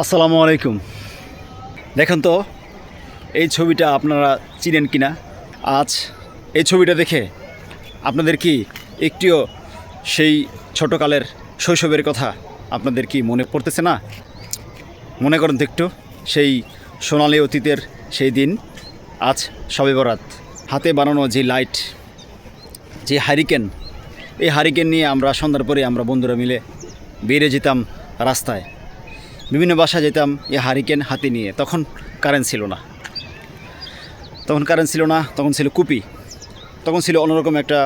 আসসালামু আলাইকুম। দেখেন তো এই ছবিটা আপনারা চিনেন কিনা। আজ এই ছবিটা দেখে আপনাদের কি একটিও সেই ছোটোকালের শৈশবের কথা আপনাদের কি মনে পড়তেছে না? মনে করেন তো একটু সেই সোনালি অতীতের সেই দিন। আজ শবে বরাত, হাতে বানানো যে লাইট, যে হারিকেন, এই হারিকেন নিয়ে আমরা সন্ধ্যার পরে আমরা বন্ধুরা মিলে বেরিয়ে যেতাম রাস্তায়, বিভিন্ন বাসায় যেতাম এই হারিকেন হাতে নিয়ে। তখন কারেন্ট ছিল না, তখন ছিল কুপি, তখন ছিল অন্যরকম একটা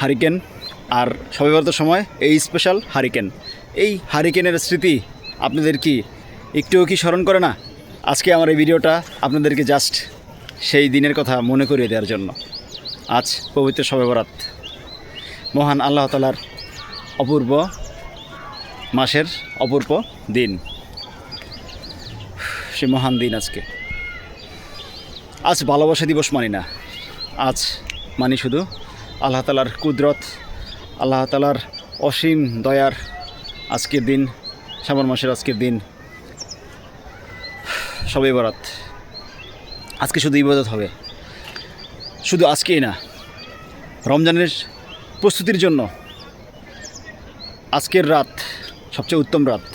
হারিকেন। আর শবে বরাতের সময় এই স্পেশাল হারিকেন, এই হারিকেনের স্মৃতি আপনাদের কি একটুও কি স্মরণ করে না? আজকে আমার এই ভিডিওটা আপনাদেরকে জাস্ট সেই দিনের কথা মনে করিয়ে দেওয়ার জন্য। আজ পবিত্র শবে বরাত, মহান আল্লাহ তাআলার অপূর্ব মাসের অপূর্ব দিন, সে মহান দিন। আজ ভালোবাসা দিবস মানি না, আজ মানি শুধু আল্লাহ তাআলার কুদরত, আল্লাহ তাআলার অসীম দয়ার আজকের দিন, শাবান মাসের আজকের দিন, শবে বরাত। আজকে শুধু ইবাদত হবে, শুধু আজকেই না, রমজানের প্রস্তুতির জন্য আজকের রাত সবচেয়ে উত্তম রাত।